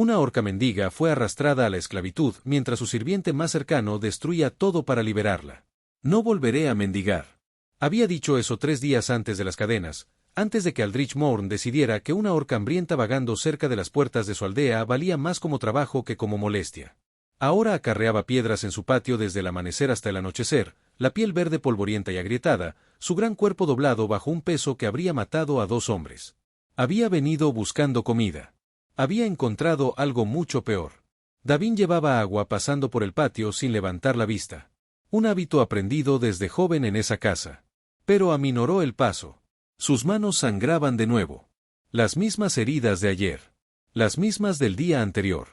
Una orca mendiga fue arrastrada a la esclavitud mientras su sirviente más cercano destruía todo para liberarla. No volveré a mendigar. Había dicho eso 3 días antes de las cadenas, antes de que Aldrich Morn decidiera que una orca hambrienta vagando cerca de las puertas de su aldea valía más como trabajo que como molestia. Ahora acarreaba piedras en su patio desde el amanecer hasta el anochecer, la piel verde polvorienta y agrietada, su gran cuerpo doblado bajo un peso que habría matado a 2 hombres. Había venido buscando comida. Había encontrado algo mucho peor. Davin llevaba agua pasando por el patio sin levantar la vista. Un hábito aprendido desde joven en esa casa. Pero aminoró el paso. Sus manos sangraban de nuevo. Las mismas heridas de ayer. Las mismas del día anterior.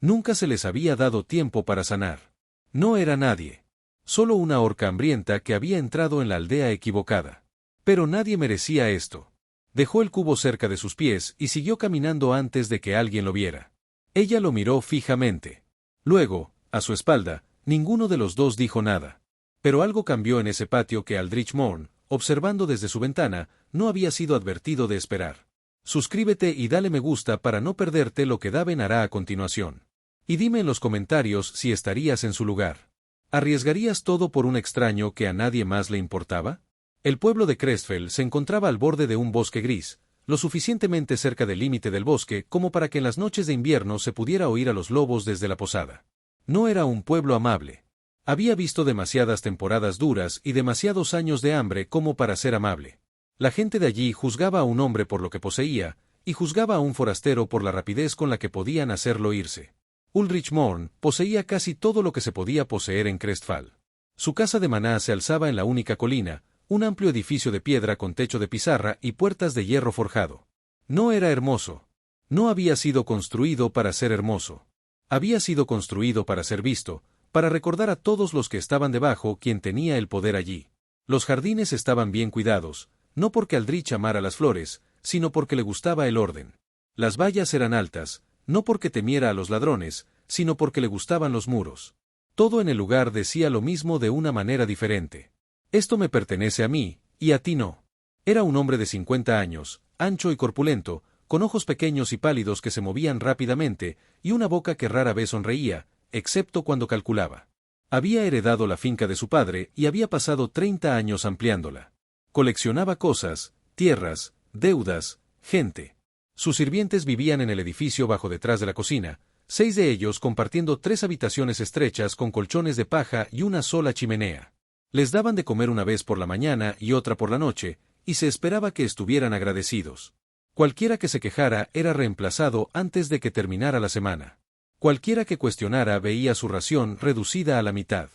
Nunca se les había dado tiempo para sanar. No era nadie. Solo una orca hambrienta que había entrado en la aldea equivocada. Pero nadie merecía esto. Dejó el cubo cerca de sus pies y siguió caminando antes de que alguien lo viera. Ella lo miró fijamente. Luego, a su espalda, ninguno de los dos dijo nada. Pero algo cambió en ese patio que Aldrich Morn, observando desde su ventana, no había sido advertido de esperar. Suscríbete y dale me gusta para no perderte lo que Daven hará a continuación. Y dime en los comentarios si estarías en su lugar. ¿Arriesgarías todo por un extraño que a nadie más le importaba? El pueblo de Crestfell se encontraba al borde de un bosque gris, lo suficientemente cerca del límite del bosque como para que en las noches de invierno se pudiera oír a los lobos desde la posada. No era un pueblo amable. Había visto demasiadas temporadas duras y demasiados años de hambre como para ser amable. La gente de allí juzgaba a un hombre por lo que poseía, y juzgaba a un forastero por la rapidez con la que podían hacerlo irse. Ulrich Morn poseía casi todo lo que se podía poseer en Crestfall. Su casa de maná se alzaba en la única colina, un amplio edificio de piedra con techo de pizarra y puertas de hierro forjado. No era hermoso. No había sido construido para ser hermoso. Había sido construido para ser visto, para recordar a todos los que estaban debajo quién tenía el poder allí. Los jardines estaban bien cuidados, no porque Aldrich amara las flores, sino porque le gustaba el orden. Las vallas eran altas, no porque temiera a los ladrones, sino porque le gustaban los muros. Todo en el lugar decía lo mismo de una manera diferente. Esto me pertenece a mí, y a ti no. Era un hombre de 50 años, ancho y corpulento, con ojos pequeños y pálidos que se movían rápidamente, y una boca que rara vez sonreía, excepto cuando calculaba. Había heredado la finca de su padre y había pasado 30 años ampliándola. Coleccionaba cosas, tierras, deudas, gente. Sus sirvientes vivían en el edificio bajo detrás de la cocina, 6 de ellos compartiendo 3 habitaciones estrechas con colchones de paja y una sola chimenea. Les daban de comer una vez por la mañana y otra por la noche, y se esperaba que estuvieran agradecidos. Cualquiera que se quejara era reemplazado antes de que terminara la semana. Cualquiera que cuestionara veía su ración reducida a la mitad.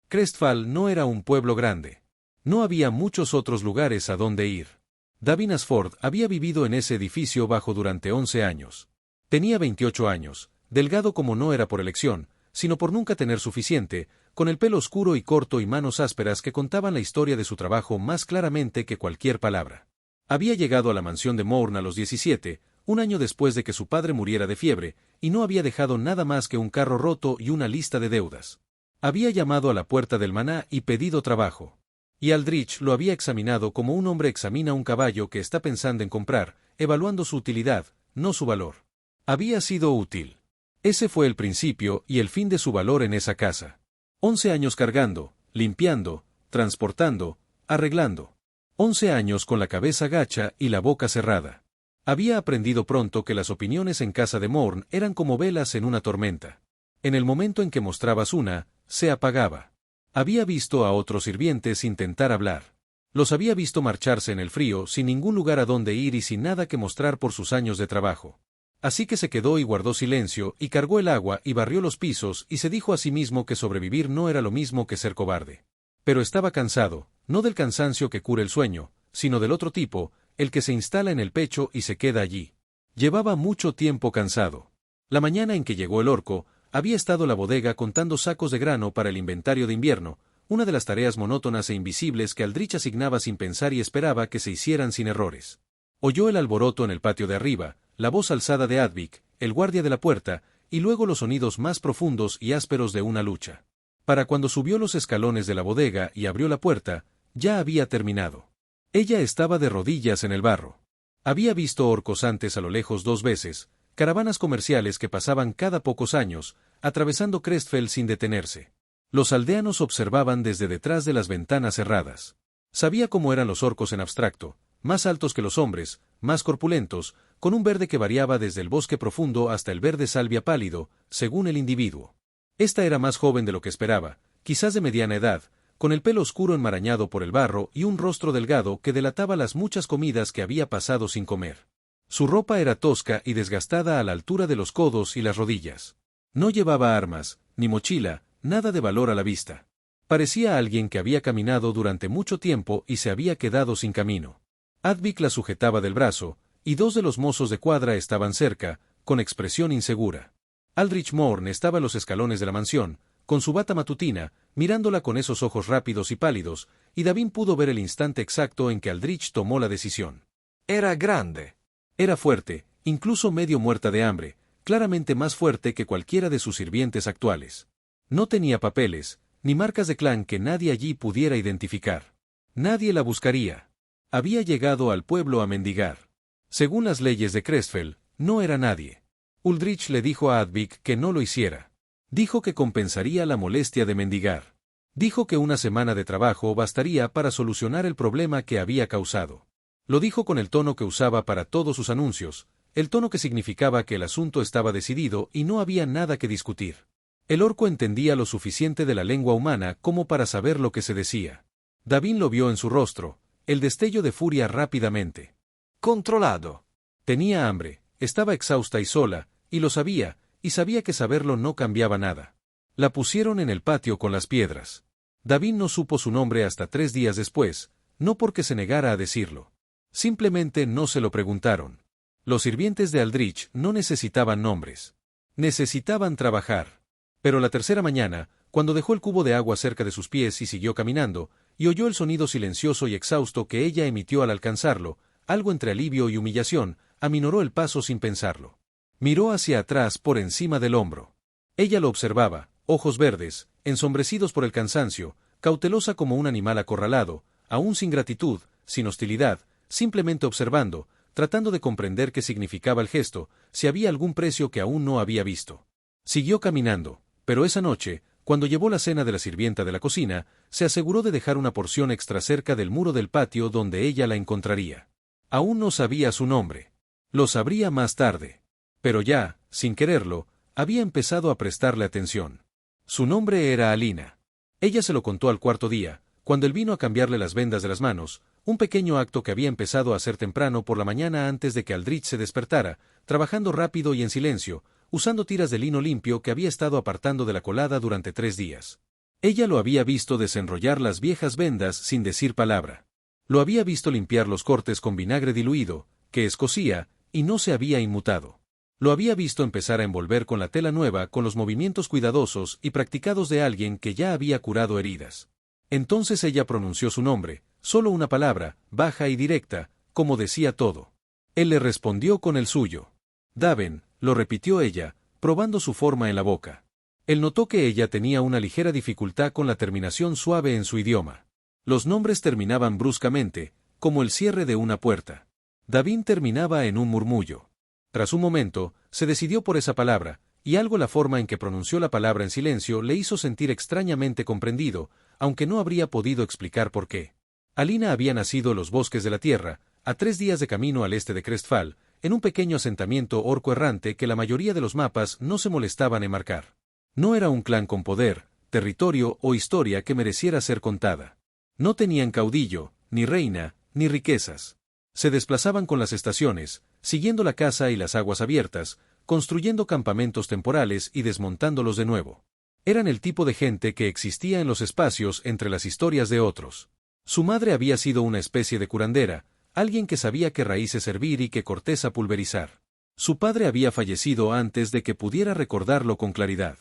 Crestfall no era un pueblo grande. No había muchos otros lugares a donde ir. Davin Asford había vivido en ese edificio bajo durante 11 años. Tenía 28 años, delgado como no era por elección, sino por nunca tener suficiente, con el pelo oscuro y corto y manos ásperas que contaban la historia de su trabajo más claramente que cualquier palabra. Había llegado a la mansión de Morn a los 17, un año después de que su padre muriera de fiebre, y no había dejado nada más que un carro roto y una lista de deudas. Había llamado a la puerta del maná y pedido trabajo. Y Aldrich lo había examinado como un hombre examina un caballo que está pensando en comprar, evaluando su utilidad, no su valor. Había sido útil. Ese fue el principio y el fin de su valor en esa casa. 11 años cargando, limpiando, transportando, arreglando. 11 años con la cabeza gacha y la boca cerrada. Había aprendido pronto que las opiniones en casa de Morn eran como velas en una tormenta. En el momento en que mostrabas una, se apagaba. Había visto a otros sirvientes intentar hablar. Los había visto marcharse en el frío sin ningún lugar a donde ir y sin nada que mostrar por sus años de trabajo. Así que se quedó y guardó silencio y cargó el agua y barrió los pisos y se dijo a sí mismo que sobrevivir no era lo mismo que ser cobarde. Pero estaba cansado, no del cansancio que cura el sueño, sino del otro tipo, el que se instala en el pecho y se queda allí. Llevaba mucho tiempo cansado. La mañana en que llegó el orco, había estado en la bodega contando sacos de grano para el inventario de invierno, una de las tareas monótonas e invisibles que Aldrich asignaba sin pensar y esperaba que se hicieran sin errores. Oyó el alboroto en el patio de arriba, la voz alzada de Advik, el guardia de la puerta, y luego los sonidos más profundos y ásperos de una lucha. Para cuando subió los escalones de la bodega y abrió la puerta, ya había terminado. Ella estaba de rodillas en el barro. Había visto orcos antes a lo lejos 2 veces, caravanas comerciales que pasaban cada pocos años, atravesando Crestfell sin detenerse. Los aldeanos observaban desde detrás de las ventanas cerradas. Sabía cómo eran los orcos en abstracto, más altos que los hombres, más corpulentos, con un verde que variaba desde el bosque profundo hasta el verde salvia pálido, según el individuo. Esta era más joven de lo que esperaba, quizás de mediana edad, con el pelo oscuro enmarañado por el barro y un rostro delgado que delataba las muchas comidas que había pasado sin comer. Su ropa era tosca y desgastada a la altura de los codos y las rodillas. No llevaba armas, ni mochila, nada de valor a la vista. Parecía alguien que había caminado durante mucho tiempo y se había quedado sin camino. Advik la sujetaba del brazo, y dos de los mozos de cuadra estaban cerca, con expresión insegura. Aldrich Morn estaba en los escalones de la mansión, con su bata matutina, mirándola con esos ojos rápidos y pálidos, y Davin pudo ver el instante exacto en que Aldrich tomó la decisión. Era grande. Era fuerte, incluso medio muerta de hambre, claramente más fuerte que cualquiera de sus sirvientes actuales. No tenía papeles, ni marcas de clan que nadie allí pudiera identificar. Nadie la buscaría. Había llegado al pueblo a mendigar. Según las leyes de Crestfell, no era nadie. Uldrich le dijo a Advik que no lo hiciera. Dijo que compensaría la molestia de mendigar. Dijo que una semana de trabajo bastaría para solucionar el problema que había causado. Lo dijo con el tono que usaba para todos sus anuncios, el tono que significaba que el asunto estaba decidido y no había nada que discutir. El orco entendía lo suficiente de la lengua humana como para saber lo que se decía. Davin lo vio en su rostro, el destello de furia rápidamente. Controlado. Tenía hambre, estaba exhausta y sola, y lo sabía, y sabía que saberlo no cambiaba nada. La pusieron en el patio con las piedras. Davin no supo su nombre hasta 3 días después, no porque se negara a decirlo. Simplemente no se lo preguntaron. Los sirvientes de Aldrich no necesitaban nombres. Necesitaban trabajar. Pero la tercera mañana, cuando dejó el cubo de agua cerca de sus pies y siguió caminando, y oyó el sonido silencioso y exhausto que ella emitió al alcanzarlo, algo entre alivio y humillación, aminoró el paso sin pensarlo. Miró hacia atrás por encima del hombro. Ella lo observaba, ojos verdes, ensombrecidos por el cansancio, cautelosa como un animal acorralado, aún sin gratitud, sin hostilidad, simplemente observando, tratando de comprender qué significaba el gesto, si había algún precio que aún no había visto. Siguió caminando, pero esa noche, cuando llevó la cena de la sirvienta de la cocina, se aseguró de dejar una porción extra cerca del muro del patio donde ella la encontraría. Aún no sabía su nombre. Lo sabría más tarde. Pero ya, sin quererlo, había empezado a prestarle atención. Su nombre era Alina. Ella se lo contó al cuarto día, cuando él vino a cambiarle las vendas de las manos, un pequeño acto que había empezado a hacer temprano por la mañana antes de que Aldrich se despertara, trabajando rápido y en silencio, usando tiras de lino limpio que había estado apartando de la colada durante 3 días. Ella lo había visto desenrollar las viejas vendas sin decir palabra. Lo había visto limpiar los cortes con vinagre diluido, que escocía, y no se había inmutado. Lo había visto empezar a envolver con la tela nueva con los movimientos cuidadosos y practicados de alguien que ya había curado heridas. Entonces ella pronunció su nombre, solo una palabra, baja y directa, como decía todo. Él le respondió con el suyo. Daven, lo repitió ella, probando su forma en la boca. Él notó que ella tenía una ligera dificultad con la terminación suave en su idioma. Los nombres terminaban bruscamente, como el cierre de una puerta. Davin terminaba en un murmullo. Tras un momento, se decidió por esa palabra, y algo la forma en que pronunció la palabra en silencio le hizo sentir extrañamente comprendido, aunque no habría podido explicar por qué. Alina había nacido en los bosques de la tierra, a 3 días de camino al este de Crestfall, en un pequeño asentamiento orco errante que la mayoría de los mapas no se molestaban en marcar. No era un clan con poder, territorio o historia que mereciera ser contada. No tenían caudillo, ni reina, ni riquezas. Se desplazaban con las estaciones, siguiendo la caza y las aguas abiertas, construyendo campamentos temporales y desmontándolos de nuevo. Eran el tipo de gente que existía en los espacios entre las historias de otros. Su madre había sido una especie de curandera, alguien que sabía qué raíces hervir y qué corteza pulverizar. Su padre había fallecido antes de que pudiera recordarlo con claridad.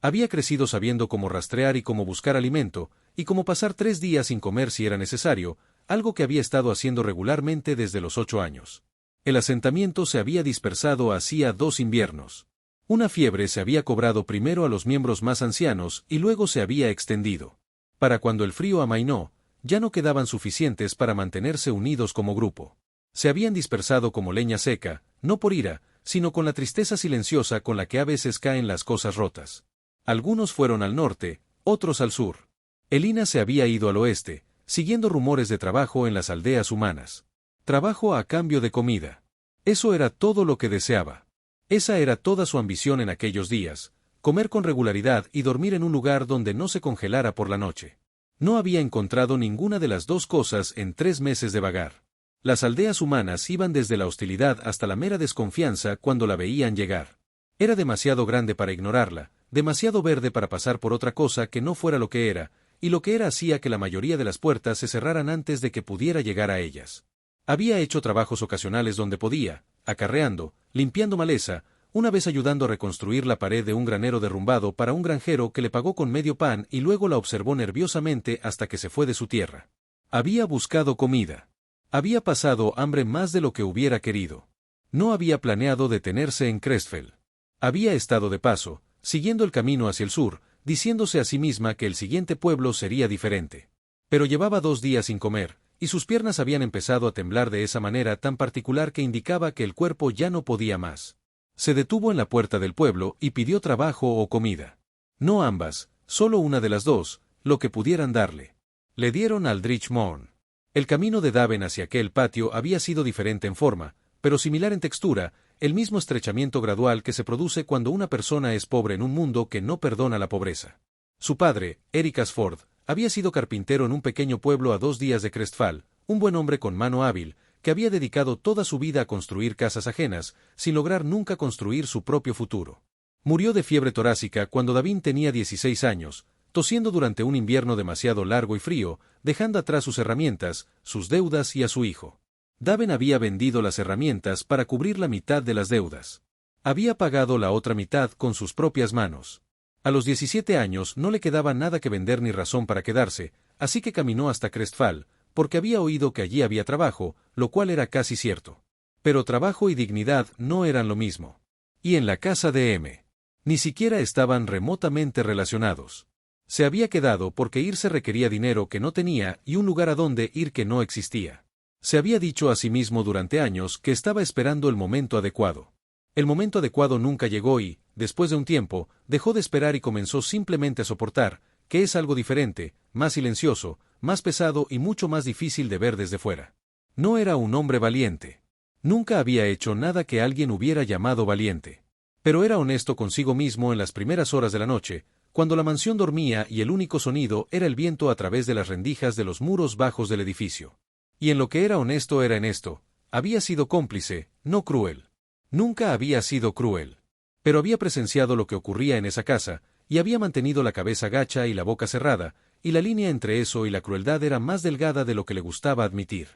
Había crecido sabiendo cómo rastrear y cómo buscar alimento, y cómo pasar 3 días sin comer si era necesario, algo que había estado haciendo regularmente desde los 8 años. El asentamiento se había dispersado hacía 2 inviernos. Una fiebre se había cobrado primero a los miembros más ancianos y luego se había extendido. Para cuando el frío amainó, ya no quedaban suficientes para mantenerse unidos como grupo. Se habían dispersado como leña seca, no por ira, sino con la tristeza silenciosa con la que a veces caen las cosas rotas. Algunos fueron al norte, otros al sur. Elina se había ido al oeste, siguiendo rumores de trabajo en las aldeas humanas. Trabajo a cambio de comida. Eso era todo lo que deseaba. Esa era toda su ambición en aquellos días, comer con regularidad y dormir en un lugar donde no se congelara por la noche. No había encontrado ninguna de las dos cosas en 3 meses de vagar. Las aldeas humanas iban desde la hostilidad hasta la mera desconfianza cuando la veían llegar. Era demasiado grande para ignorarla, demasiado verde para pasar por otra cosa que no fuera lo que era, y lo que era hacía que la mayoría de las puertas se cerraran antes de que pudiera llegar a ellas. Había hecho trabajos ocasionales donde podía, acarreando, limpiando maleza, una vez ayudando a reconstruir la pared de un granero derrumbado para un granjero que le pagó con medio pan y luego la observó nerviosamente hasta que se fue de su tierra. Había buscado comida. Había pasado hambre más de lo que hubiera querido. No había planeado detenerse en Crestfell. Había estado de paso, siguiendo el camino hacia el sur, diciéndose a sí misma que el siguiente pueblo sería diferente. Pero llevaba 2 días sin comer, y sus piernas habían empezado a temblar de esa manera tan particular que indicaba que el cuerpo ya no podía más. Se detuvo en la puerta del pueblo y pidió trabajo o comida. No ambas, solo una de las dos, lo que pudieran darle. Le dieron Aldrich Morn. El camino de Daven hacia aquel patio había sido diferente en forma, pero similar en textura, el mismo estrechamiento gradual que se produce cuando una persona es pobre en un mundo que no perdona la pobreza. Su padre, Eric Asford, había sido carpintero en un pequeño pueblo a 2 días de Crestfall, un buen hombre con mano hábil, que había dedicado toda su vida a construir casas ajenas, sin lograr nunca construir su propio futuro. Murió de fiebre torácica cuando Davin tenía 16 años, tosiendo durante un invierno demasiado largo y frío, dejando atrás sus herramientas, sus deudas y a su hijo. Daven había vendido las herramientas para cubrir la mitad de las deudas. Había pagado la otra mitad con sus propias manos. A los 17 años no le quedaba nada que vender ni razón para quedarse, así que caminó hasta Crestfall, porque había oído que allí había trabajo, lo cual era casi cierto. Pero trabajo y dignidad no eran lo mismo. Y en la casa de M. Ni siquiera estaban remotamente relacionados. Se había quedado porque irse requería dinero que no tenía y un lugar a donde ir que no existía. Se había dicho a sí mismo durante años que estaba esperando el momento adecuado. El momento adecuado nunca llegó y, después de un tiempo, dejó de esperar y comenzó simplemente a soportar, que es algo diferente, más silencioso, más pesado y mucho más difícil de ver desde fuera. No era un hombre valiente. Nunca había hecho nada que alguien hubiera llamado valiente. Pero era honesto consigo mismo en las primeras horas de la noche, cuando la mansión dormía y el único sonido era el viento a través de las rendijas de los muros bajos del edificio. Y en lo que era honesto era en esto, había sido cómplice, no cruel. Nunca había sido cruel. Pero había presenciado lo que ocurría en esa casa, y había mantenido la cabeza gacha y la boca cerrada, y la línea entre eso y la crueldad era más delgada de lo que le gustaba admitir.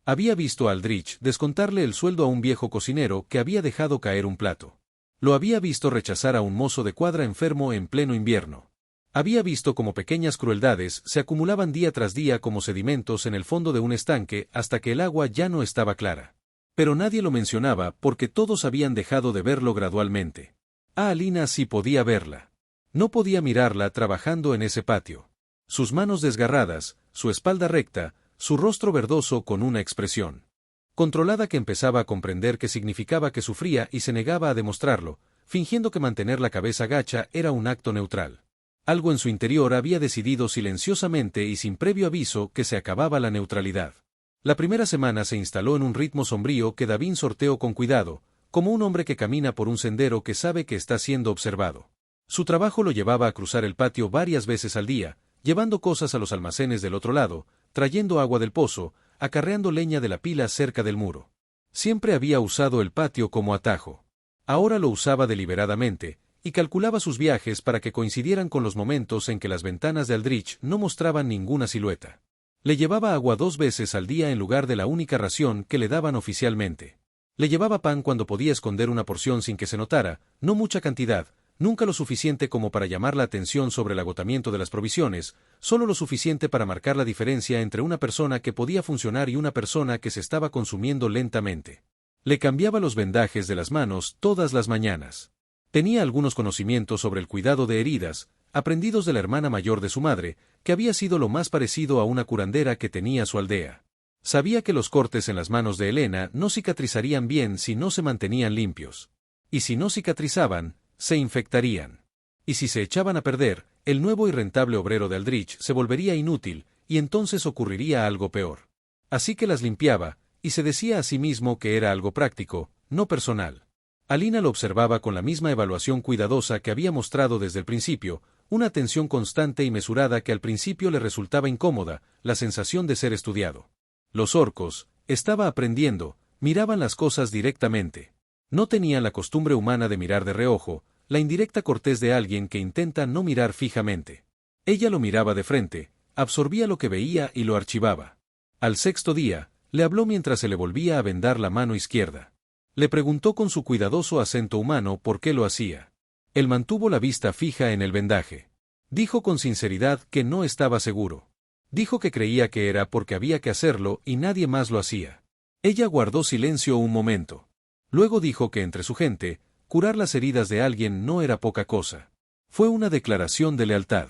Había visto a Aldrich descontarle el sueldo a un viejo cocinero que había dejado caer un plato. Lo había visto rechazar a un mozo de cuadra enfermo en pleno invierno. Había visto cómo pequeñas crueldades se acumulaban día tras día como sedimentos en el fondo de un estanque hasta que el agua ya no estaba clara. Pero nadie lo mencionaba porque todos habían dejado de verlo gradualmente. Alina sí podía verla. No podía mirarla trabajando en ese patio. Sus manos desgarradas, su espalda recta, su rostro verdoso con una expresión controlada que empezaba a comprender qué significaba que sufría y se negaba a demostrarlo, fingiendo que mantener la cabeza gacha era un acto neutral. Algo en su interior había decidido silenciosamente y sin previo aviso que se acababa la neutralidad. La primera semana se instaló en un ritmo sombrío que Davin sorteó con cuidado, como un hombre que camina por un sendero que sabe que está siendo observado. Su trabajo lo llevaba a cruzar el patio varias veces al día, llevando cosas a los almacenes del otro lado, trayendo agua del pozo, acarreando leña de la pila cerca del muro. Siempre había usado el patio como atajo. Ahora lo usaba deliberadamente, y calculaba sus viajes para que coincidieran con los momentos en que las ventanas de Aldrich no mostraban ninguna silueta. Le llevaba agua 2 veces al día en lugar de la única ración que le daban oficialmente. Le llevaba pan cuando podía esconder una porción sin que se notara, no mucha cantidad, nunca lo suficiente como para llamar la atención sobre el agotamiento de las provisiones, solo lo suficiente para marcar la diferencia entre una persona que podía funcionar y una persona que se estaba consumiendo lentamente. Le cambiaba los vendajes de las manos todas las mañanas. Tenía algunos conocimientos sobre el cuidado de heridas, aprendidos de la hermana mayor de su madre, que había sido lo más parecido a una curandera que tenía su aldea. Sabía que los cortes en las manos de Helena no cicatrizarían bien si no se mantenían limpios. Y si no cicatrizaban, se infectarían. Y si se echaban a perder, el nuevo y rentable obrero de Aldrich se volvería inútil, y entonces ocurriría algo peor. Así que las limpiaba, y se decía a sí mismo que era algo práctico, no personal. Alina lo observaba con la misma evaluación cuidadosa que había mostrado desde el principio, una atención constante y mesurada que al principio le resultaba incómoda, la sensación de ser estudiado. Los orcos, estaba aprendiendo, miraban las cosas directamente. No tenían la costumbre humana de mirar de reojo, la indirecta cortés de alguien que intenta no mirar fijamente. Ella lo miraba de frente, absorbía lo que veía y lo archivaba. Al sexto día, le habló mientras se le volvía a vendar la mano izquierda. Le preguntó con su cuidadoso acento humano por qué lo hacía. Él mantuvo la vista fija en el vendaje. Dijo con sinceridad que no estaba seguro. Dijo que creía que era porque había que hacerlo y nadie más lo hacía. Ella guardó silencio un momento. Luego dijo que entre su gente, curar las heridas de alguien no era poca cosa. Fue una declaración de lealtad.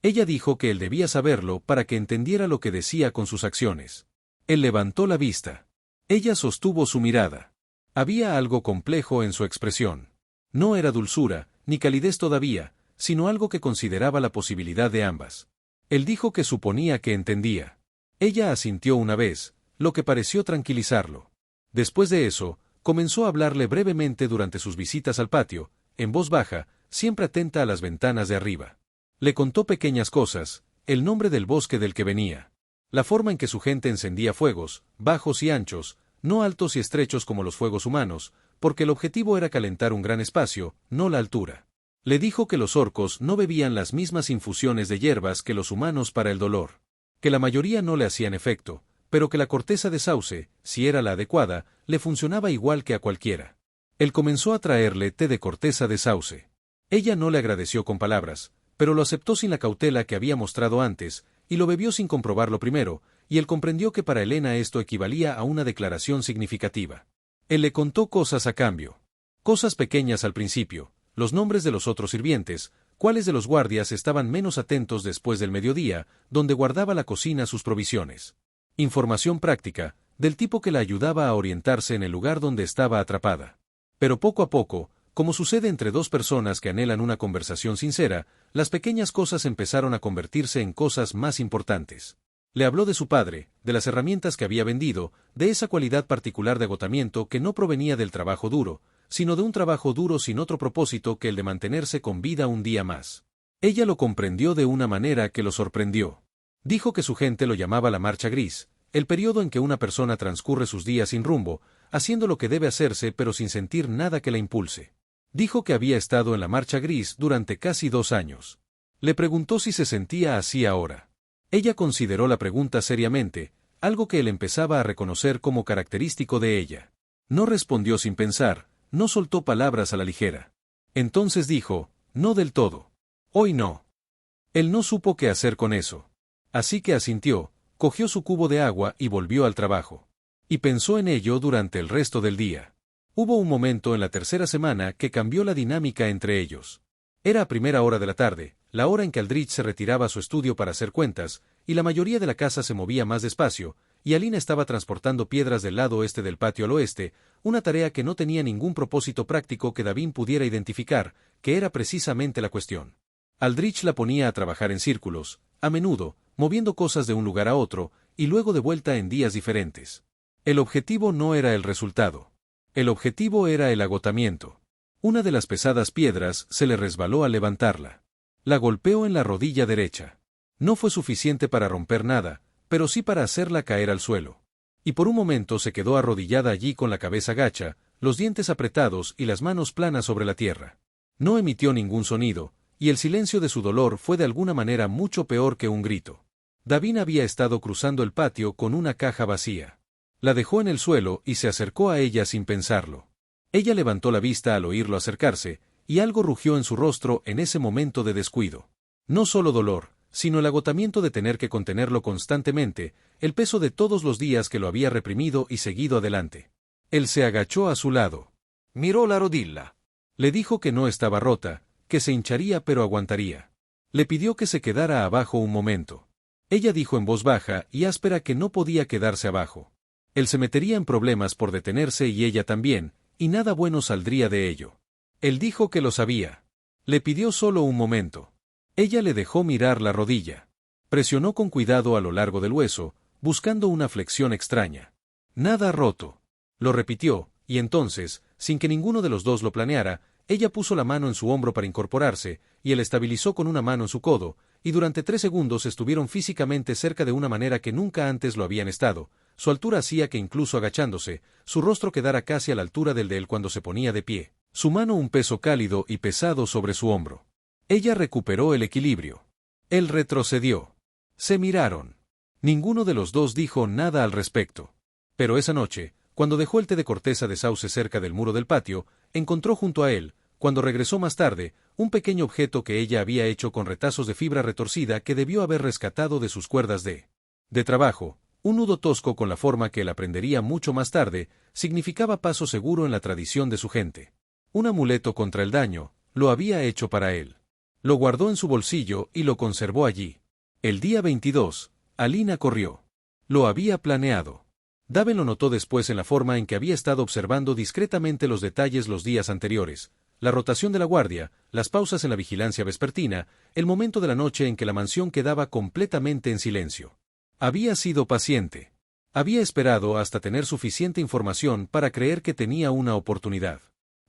Ella dijo que él debía saberlo para que entendiera lo que decía con sus acciones. Él levantó la vista. Ella sostuvo su mirada. Había algo complejo en su expresión. No era dulzura, ni calidez todavía, sino algo que consideraba la posibilidad de ambas. Él dijo que suponía que entendía. Ella asintió una vez, lo que pareció tranquilizarlo. Después de eso, comenzó a hablarle brevemente durante sus visitas al patio, en voz baja, siempre atenta a las ventanas de arriba. Le contó pequeñas cosas, el nombre del bosque del que venía, la forma en que su gente encendía fuegos, bajos y anchos, no altos y estrechos como los fuegos humanos, porque el objetivo era calentar un gran espacio, no la altura. Le dijo que los orcos no bebían las mismas infusiones de hierbas que los humanos para el dolor, que la mayoría no le hacían efecto, pero que la corteza de sauce, si era la adecuada, le funcionaba igual que a cualquiera. Él comenzó a traerle té de corteza de sauce. Ella no le agradeció con palabras, pero lo aceptó sin la cautela que había mostrado antes, y lo bebió sin comprobarlo primero, y él comprendió que para Elena esto equivalía a una declaración significativa. Él le contó cosas a cambio. Cosas pequeñas al principio, los nombres de los otros sirvientes, cuáles de los guardias estaban menos atentos después del mediodía, donde guardaba la cocina sus provisiones. Información práctica, del tipo que la ayudaba a orientarse en el lugar donde estaba atrapada. Pero poco a poco, como sucede entre dos personas que anhelan una conversación sincera, las pequeñas cosas empezaron a convertirse en cosas más importantes. Le habló de su padre, de las herramientas que había vendido, de esa cualidad particular de agotamiento que no provenía del trabajo duro, sino de un trabajo duro sin otro propósito que el de mantenerse con vida un día más. Ella lo comprendió de una manera que lo sorprendió. Dijo que su gente lo llamaba la marcha gris, el periodo en que una persona transcurre sus días sin rumbo, haciendo lo que debe hacerse pero sin sentir nada que la impulse. Dijo que había estado en la marcha gris durante casi 2 años. Le preguntó si se sentía así ahora. Ella consideró la pregunta seriamente, algo que él empezaba a reconocer como característico de ella. No respondió sin pensar, no soltó palabras a la ligera. Entonces dijo, no del todo. Hoy no. Él no supo qué hacer con eso. Así que asintió, cogió su cubo de agua y volvió al trabajo. Y pensó en ello durante el resto del día. Hubo un momento en la tercera semana que cambió la dinámica entre ellos. Era a primera hora de la tarde, la hora en que Aldrich se retiraba a su estudio para hacer cuentas, y la mayoría de la casa se movía más despacio, y Alina estaba transportando piedras del lado oeste del patio al oeste, una tarea que no tenía ningún propósito práctico que Davin pudiera identificar, que era precisamente la cuestión. Aldrich la ponía a trabajar en círculos, a menudo, moviendo cosas de un lugar a otro, y luego de vuelta en días diferentes. El objetivo no era el resultado. El objetivo era el agotamiento. Una de las pesadas piedras se le resbaló al levantarla. La golpeó en la rodilla derecha. No fue suficiente para romper nada, pero sí para hacerla caer al suelo. Y por un momento se quedó arrodillada allí con la cabeza gacha, los dientes apretados y las manos planas sobre la tierra. No emitió ningún sonido, y el silencio de su dolor fue de alguna manera mucho peor que un grito. Davin había estado cruzando el patio con una caja vacía. La dejó en el suelo y se acercó a ella sin pensarlo. Ella levantó la vista al oírlo acercarse, y algo rugió en su rostro en ese momento de descuido. No solo dolor, sino el agotamiento de tener que contenerlo constantemente, el peso de todos los días que lo había reprimido y seguido adelante. Él se agachó a su lado. Miró la rodilla. Le dijo que no estaba rota, que se hincharía pero aguantaría. Le pidió que se quedara abajo un momento. Ella dijo en voz baja y áspera que no podía quedarse abajo. Él se metería en problemas por detenerse y ella también, y nada bueno saldría de ello. Él dijo que lo sabía. Le pidió solo un momento. Ella le dejó mirar la rodilla. Presionó con cuidado a lo largo del hueso, buscando una flexión extraña. Nada roto. Lo repitió, y entonces, sin que ninguno de los dos lo planeara, ella puso la mano en su hombro para incorporarse, y él estabilizó con una mano en su codo, y durante 3 segundos estuvieron físicamente cerca de una manera que nunca antes lo habían estado. Su altura hacía que incluso agachándose, su rostro quedara casi a la altura del de él cuando se ponía de pie, su mano un peso cálido y pesado sobre su hombro. Ella recuperó el equilibrio. Él retrocedió. Se miraron. Ninguno de los dos dijo nada al respecto. Pero esa noche, cuando dejó el té de corteza de sauce cerca del muro del patio, encontró junto a él, cuando regresó más tarde, un pequeño objeto que ella había hecho con retazos de fibra retorcida que debió haber rescatado de sus cuerdas de trabajo. Un nudo tosco con la forma que él aprendería mucho más tarde, significaba paso seguro en la tradición de su gente. Un amuleto contra el daño, lo había hecho para él. Lo guardó en su bolsillo y lo conservó allí. El día 22, Alina corrió. Lo había planeado. Daven lo notó después en la forma en que había estado observando discretamente los detalles los días anteriores, la rotación de la guardia, las pausas en la vigilancia vespertina, el momento de la noche en que la mansión quedaba completamente en silencio. Había sido paciente. Había esperado hasta tener suficiente información para creer que tenía una oportunidad.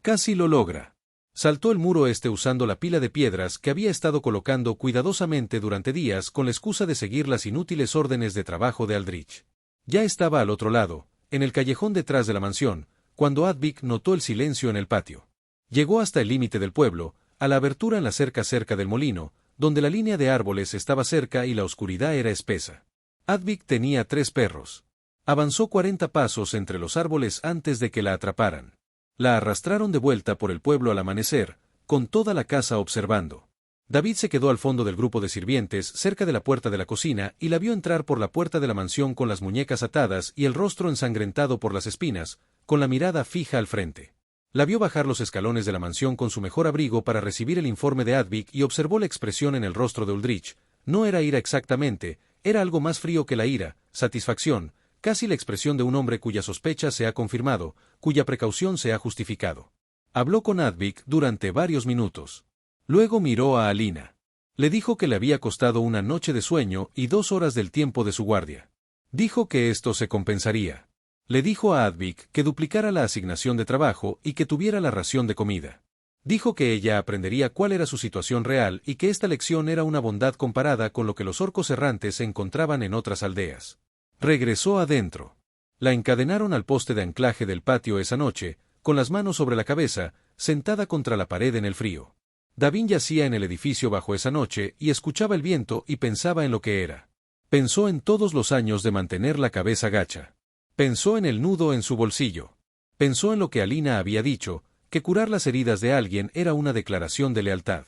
Casi lo logra. Saltó el muro usando la pila de piedras que había estado colocando cuidadosamente durante días con la excusa de seguir las inútiles órdenes de trabajo de Aldrich. Ya estaba al otro lado, en el callejón detrás de la mansión, cuando Advik notó el silencio en el patio. Llegó hasta el límite del pueblo, a la abertura en la cerca cerca del molino, donde la línea de árboles estaba cerca y la oscuridad era espesa. Advik tenía 3 perros. Avanzó 40 pasos entre los árboles antes de que la atraparan. La arrastraron de vuelta por el pueblo al amanecer, con toda la casa observando. David se quedó al fondo del grupo de sirvientes, cerca de la puerta de la cocina, y la vio entrar por la puerta de la mansión con las muñecas atadas y el rostro ensangrentado por las espinas, con la mirada fija al frente. La vio bajar los escalones de la mansión con su mejor abrigo para recibir el informe de Advik y observó la expresión en el rostro de Uldrich. No era ira exactamente, era algo más frío que la ira, satisfacción, casi la expresión de un hombre cuya sospecha se ha confirmado, cuya precaución se ha justificado. Habló con Advik durante varios minutos. Luego miró a Alina. Le dijo que le había costado una noche de sueño y 2 horas del tiempo de su guardia. Dijo que esto se compensaría. Le dijo a Advik que duplicara la asignación de trabajo y que tuviera la ración de comida. Dijo que ella aprendería cuál era su situación real y que esta lección era una bondad comparada con lo que los orcos errantes se encontraban en otras aldeas. Regresó adentro. La encadenaron al poste de anclaje del patio esa noche, con las manos sobre la cabeza, sentada contra la pared en el frío. David yacía en el edificio bajo esa noche y escuchaba el viento y pensaba en lo que era. Pensó en todos los años de mantener la cabeza gacha. Pensó en el nudo en su bolsillo. Pensó en lo que Alina había dicho, que curar las heridas de alguien era una declaración de lealtad.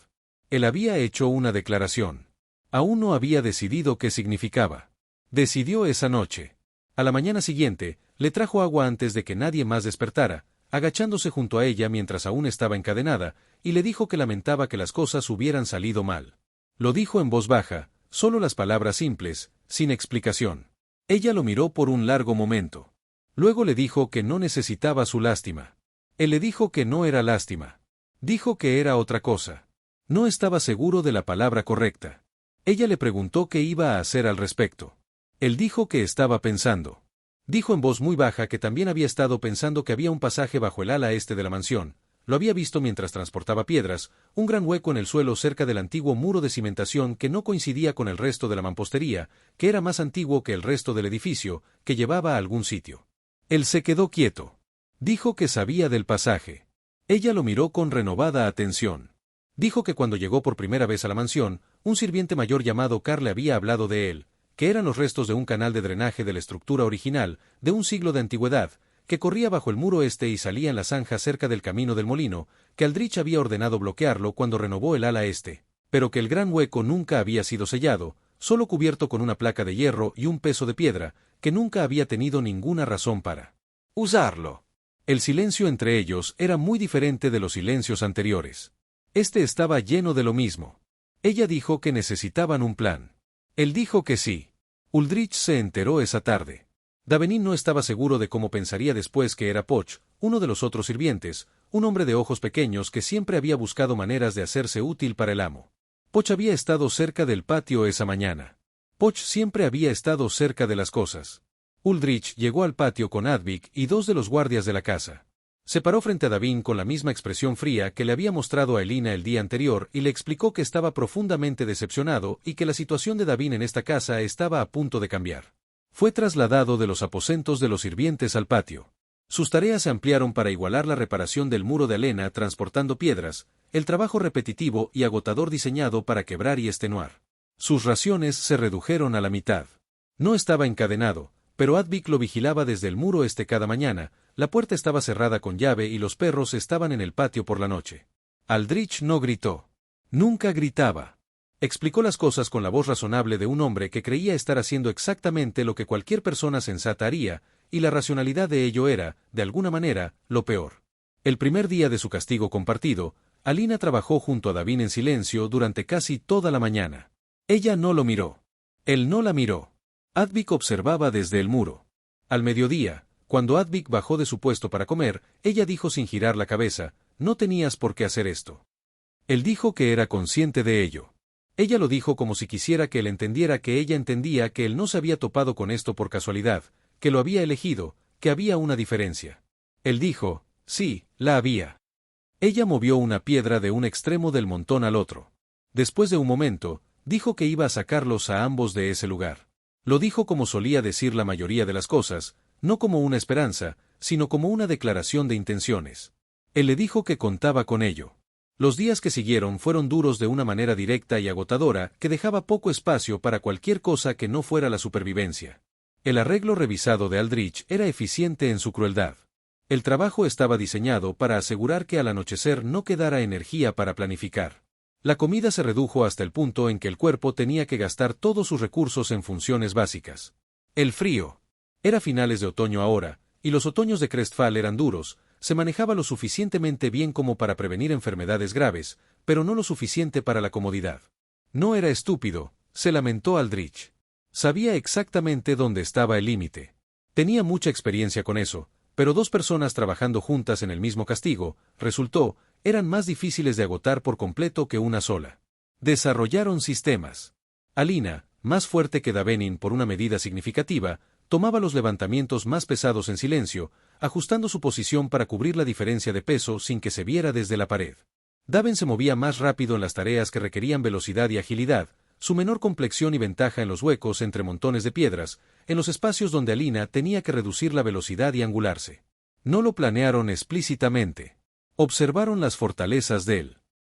Él había hecho una declaración. Aún no había decidido qué significaba. Decidió esa noche. A la mañana siguiente, le trajo agua antes de que nadie más despertara, agachándose junto a ella mientras aún estaba encadenada, y le dijo que lamentaba que las cosas hubieran salido mal. Lo dijo en voz baja, solo las palabras simples, sin explicación. Ella lo miró por un largo momento. Luego le dijo que no necesitaba su lástima. Él le dijo que no era lástima. Dijo que era otra cosa. No estaba seguro de la palabra correcta. Ella le preguntó qué iba a hacer al respecto. Él dijo que estaba pensando. Dijo en voz muy baja que también había estado pensando que había un pasaje bajo el ala este de la mansión. Lo había visto mientras transportaba piedras, un gran hueco en el suelo cerca del antiguo muro de cimentación que no coincidía con el resto de la mampostería, que era más antiguo que el resto del edificio, que llevaba a algún sitio. Él se quedó quieto. Dijo que sabía del pasaje. Ella lo miró con renovada atención. Dijo que cuando llegó por primera vez a la mansión, un sirviente mayor llamado Carl le había hablado de él, que eran los restos de un canal de drenaje de la estructura original, de un siglo de antigüedad, que corría bajo el muro este y salía en la zanja cerca del camino del molino, que Aldrich había ordenado bloquearlo cuando renovó el ala este, pero que el gran hueco nunca había sido sellado, solo cubierto con una placa de hierro y un peso de piedra, que nunca había tenido ninguna razón para usarlo. El silencio entre ellos era muy diferente de los silencios anteriores. Este estaba lleno de lo mismo. Ella dijo que necesitaban un plan. Él dijo que sí. Uldrich se enteró esa tarde. Davenin no estaba seguro de cómo pensaría después que era Poch, uno de los otros sirvientes, un hombre de ojos pequeños que siempre había buscado maneras de hacerse útil para el amo. Poch había estado cerca del patio esa mañana. Poch siempre había estado cerca de las cosas. Uldrich llegó al patio con Advik y dos de los guardias de la casa. Se paró frente a Davin con la misma expresión fría que le había mostrado a Elina el día anterior y le explicó que estaba profundamente decepcionado y que la situación de Davin en esta casa estaba a punto de cambiar. Fue trasladado de los aposentos de los sirvientes al patio. Sus tareas se ampliaron para igualar la reparación del muro de arena transportando piedras, el trabajo repetitivo y agotador diseñado para quebrar y extenuar. Sus raciones se redujeron a la mitad. No estaba encadenado, pero Advik lo vigilaba desde el muro este cada mañana, la puerta estaba cerrada con llave y los perros estaban en el patio por la noche. Aldrich no gritó. Nunca gritaba. Explicó las cosas con la voz razonable de un hombre que creía estar haciendo exactamente lo que cualquier persona sensata haría, y la racionalidad de ello era, de alguna manera, lo peor. El primer día de su castigo compartido, Alina trabajó junto a Davin en silencio durante casi toda la mañana. Ella no lo miró. Él no la miró. Advik observaba desde el muro. Al mediodía, cuando Advik bajó de su puesto para comer, ella dijo sin girar la cabeza, «No tenías por qué hacer esto». Él dijo que era consciente de ello. Ella lo dijo como si quisiera que él entendiera que ella entendía que él no se había topado con esto por casualidad, que lo había elegido, que había una diferencia. Él dijo, «Sí, la había». Ella movió una piedra de un extremo del montón al otro. Después de un momento, dijo que iba a sacarlos a ambos de ese lugar. Lo dijo como solía decir la mayoría de las cosas, no como una esperanza, sino como una declaración de intenciones. Él le dijo que contaba con ello. Los días que siguieron fueron duros de una manera directa y agotadora que dejaba poco espacio para cualquier cosa que no fuera la supervivencia. El arreglo revisado de Aldrich era eficiente en su crueldad. El trabajo estaba diseñado para asegurar que al anochecer no quedara energía para planificar. La comida se redujo hasta el punto en que el cuerpo tenía que gastar todos sus recursos en funciones básicas. El frío. Era finales de otoño ahora, y los otoños de Crestfall eran duros, se manejaba lo suficientemente bien como para prevenir enfermedades graves, pero no lo suficiente para la comodidad. No era estúpido, se lamentó Aldrich. Sabía exactamente dónde estaba el límite. Tenía mucha experiencia con eso, pero dos personas trabajando juntas en el mismo castigo, resultó, eran más difíciles de agotar por completo que una sola. Desarrollaron sistemas. Alina, más fuerte que Davenin por una medida significativa, tomaba los levantamientos más pesados en silencio, ajustando su posición para cubrir la diferencia de peso sin que se viera desde la pared. Daven se movía más rápido en las tareas que requerían velocidad y agilidad, su menor complexión y ventaja en los huecos entre montones de piedras, en los espacios donde Alina tenía que reducir la velocidad y angularse. No lo planearon explícitamente. Observaron las fortalezas de él.